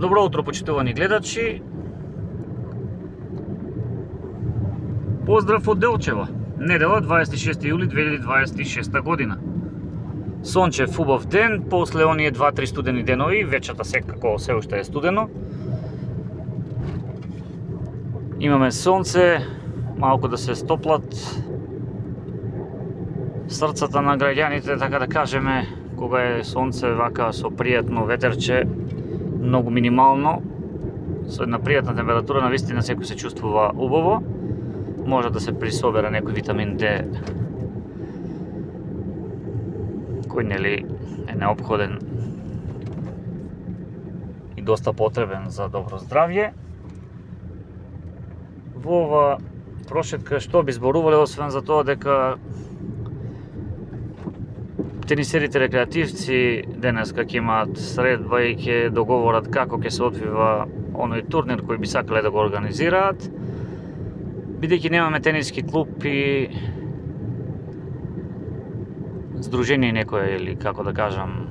Добро утро, почитувани гледачи. Поздрав од Делчева. Недела, 26 јули 2026 година. Сончев убав ден, после оние 2-3 студени денови, вечерта секако се уште е студено. Имаме сонце, малку да се стоплат срцата на граѓаните, така да кажеме, кога е сонце вака со пријатно ветерче, многу минимално, со една пријатна температура, навистина секој се чувствува убаво. Може да се присобере некој витамин D, кој нели е неопходен и доста потребен за добро здравје. Во ова прошетка што би зборувале, освен за тоа дека тенисерите рекреативци денеска ќе имаат средба и ќе договорат како ќе се одвива оној турнир кој би сакале да го организираат. Бидејќи немаме тениски клуб и здружение некое, или како да кажам,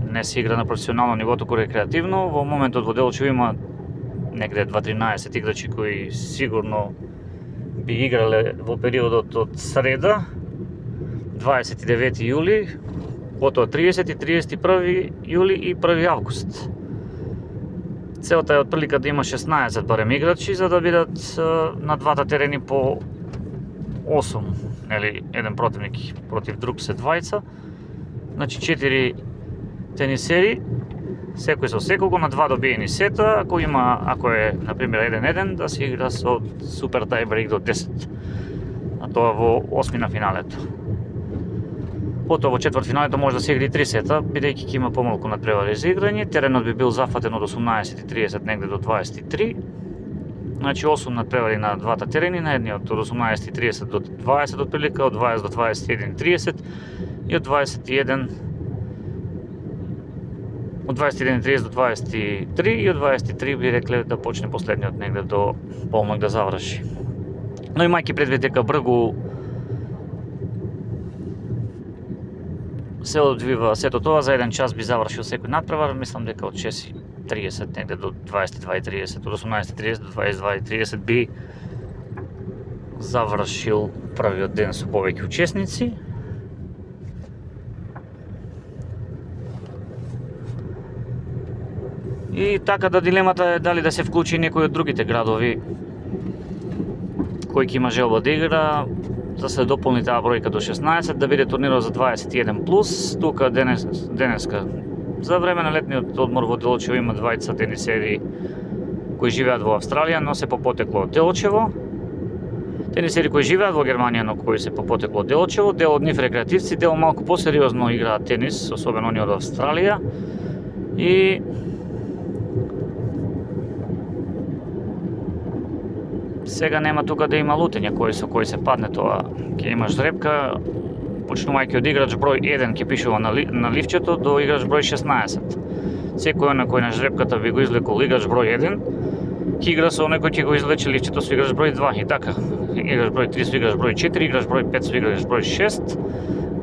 не се игра на професионално ниво, туку рекреативно, во моментот во Делчево има негде 2-13 играчи кои сигурно би играле во периодот од среда, 29 јули, потоа 30, 31 јули и 1 август. Целта е отприлика да има 16 барем играчи, за да бидат на двата терени по 8, нели, еден противник против друг се двајца. Значи 4 тенисери, секој со секого на 2 добиени сета, ако е на пример 1-1, да се игра со супер тајбрейк до 10. А тоа во 8 на финалето. Потоа во четвртфиналето може да се игри 3 сета, бидејќи ќе има помалку надпревари за играње. Теренот би бил зафатен од 18:30 негде до 23. Значи 8 надпревари на двата терени, на едниот од 18:30 до 20 отприлика, од 20 до 21:30 и од 21:30 до 23 и од 23 би рекле да почне последниот негде до полнок да заврши. Но имајќи предвид дека бргу се одвива сето тоа, за еден час би завршил секој надпревар, мислам дека од 6:30 негде до 22:30, од 18:30 до 22:30 би завршил првиот ден со повеќе учесници. И така да дилемата е дали да се вклучи некој од другите градови кој ќе има желба да игра, да се дополни таа бројка до 16, да биде турнирот за 21+. Тука денеска за време на летниот одмор во Делчево има двајца тенисери кои живеат во Австралија, но се по потекло од Делчево. Тенисери кои живеат во Германија, но кои се по потекло од Делчево. Дел од нив рекреативци, дел малку посериозно играат тенис, особено оние од Австралија. И сега нема тука да има лутење кој со кој се падне тоа. Ќе имаш жребка, почнувајќи од играч број 1 ќе пишува на ливчето до играч број 16. Секој оној кој на жребката би го излекол играч број 1, ќе игра со оној кој ќе го излече ливчето со играч број 2 и така. Играч број 3 со играч број 4, играч број 5 со играч број 6.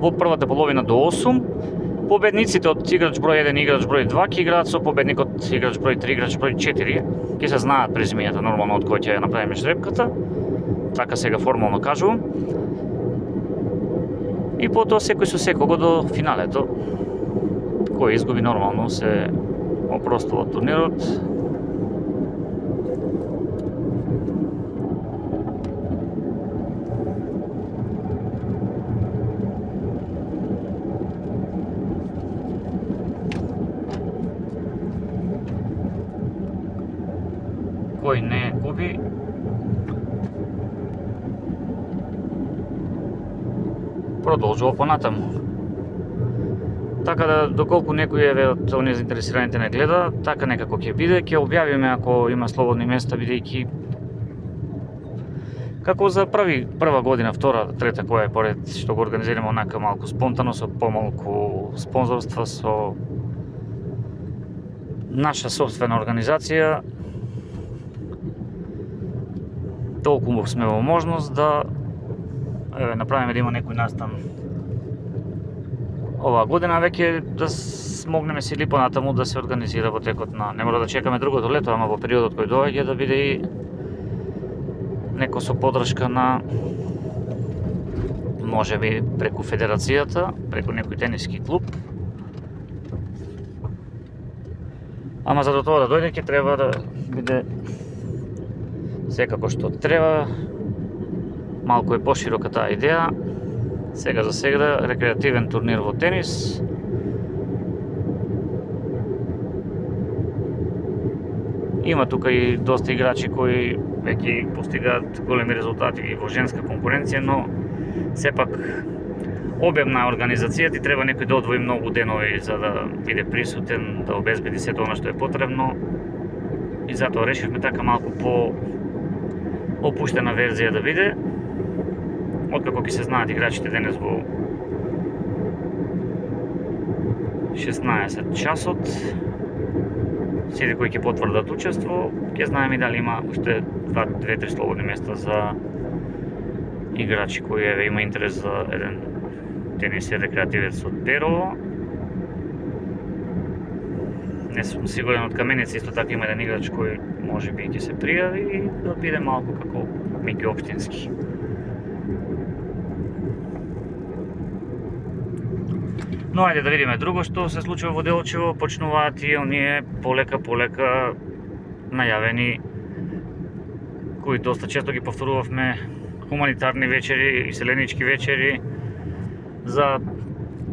Во првата половина до 8. Победниците од играч број 1 и играч број 2 ќе играат со победникот играч број 3, играч број 4. Ќе се знаат презимињата нормално од кој ќе ја направиме жребката. Така сега формално кажувам. И потоа секој со секого до финалето. Кој изгуби нормално се опростува од турнирот. Кој не губи, продолжува понатаму. Така да, доколку некој од оние заинтересираните не гледа, така некако ќе биде, ќе објавиме ако има слободни места, бидејќи како за прва година, втора, трета која е поред, што го организираме онака малку спонтано, со помалку спонзорства, со наша собствена организација, толку сме во можност да направиме да има некој настан оваа година веќе да смогнеме сили понатаму да се организира во текот на... Не мора да чекаме другото лето, ама во периодот кој доаѓа да биде и неко со поддршка на можеби преку федерацијата, преку некој тениски клуб. Ама за до тоа да дојде ќе треба да биде секако што треба. Малку е поширока таа идеја. Сега за сега рекреативен турнир во тенис. Има тука и доста играчи кои веќе постигаат големи резултати и во женска конкуренција, но сепак обемна организација ти треба некој да одвои многу денови за да биде присутен, да обезбеди сето она што е потребно. И затоа решивме така малку по опуштена верзија да биде. Откако ќе се знаат играчите денес во 16 часот, сите кои ќе потврдат учество, ќе знаеме и дали има уште 2-3 слободни места за играчи кои има интерес за еден тенисер рекреативец од Перово. Не сум сигурен, од Каменица исто така има еден играч кој можеби ќе се пријави и да биде малку како меѓу општински. Но ајде да видиме друго што се случува во Делчево. Почнуваат и оние полека најавени, кои доста често ги повторувавме, хуманитарни вечери и селенички вечери за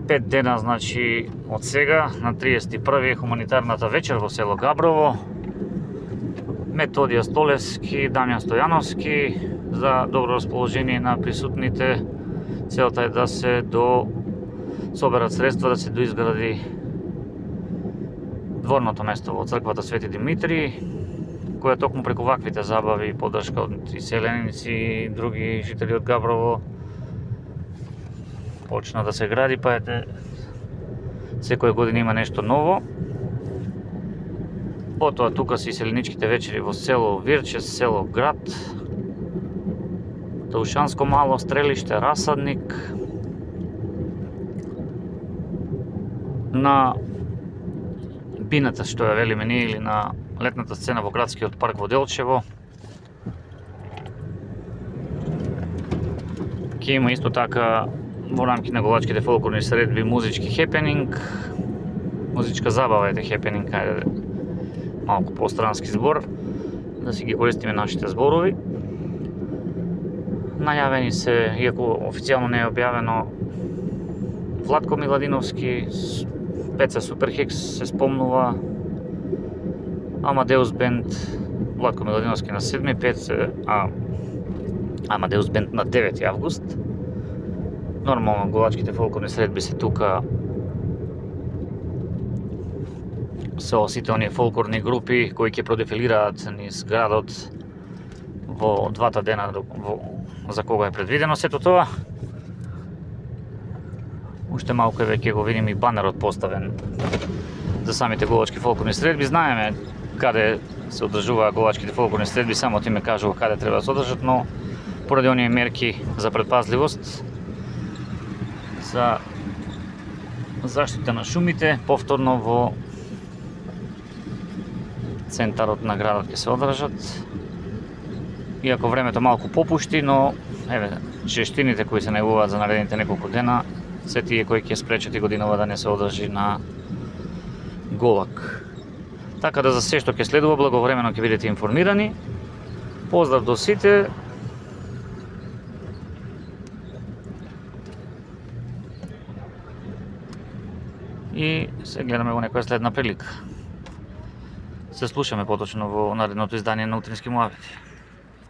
5 дена, значи од сега на 31 е хуманитарната вечер во село Габрово. Методија Столевски, Дамјан Стојановски за добро расположение на присутните. Целта е да се соберат средства да се доизгради дворното место во црквата Свети Димитри, која токму преку ваквите забави и поддршка од селеници и други жители од Габрово почна да се гради, па ете секоја година има нешто ново. Потоа тука се и селеничките вечери во село Вирчес, село Град, Таушанско мало стрелиште, Расадник. На бината што ја велиме ние или на летната сцена во градскиот парк во Делчево ќе има исто така во рамки на голачките фолклорни средби музички хепенинг, музичка забава ете хепенинг, ајде малку пострански збор, да си ги користиме нашите зборови. Најавени се, иако официјално не е објавено, Владко Миладиновски, Пеца Суперхекс се спомнува, Амадеус Бенд, Владко Миладиновски на 7, Пеца, Амадеус Бенд на 9 август. Нормално голачките фолклорни средби се тука со сите оние фолклорни групи кои ќе продефилираат низ градот во двата дена за кога е предвидено сето тоа. Уште малку веќе го видим и банерот поставен за самите голачки фолклорни средби. Знаеме каде се одржуваат голачките фолклорни средби, само ти ме кажува каде треба да се одржат, но поради оние мерки за предпазливост, за заштита на шумите, повторно во центарот на градот ќе се одржат. Иако времето малку попушти, но еве чештините кои се најавуваат за наредните неколку дена се тие кои ќе спречат и годинава да не се одржи на голак. Така да за се што ќе следува, благовремено ќе бидете информирани. Поздрав до сите. И се гледаме во некоја следна прилика. Се слушаме поточно во наредното издание на Утрински муабети.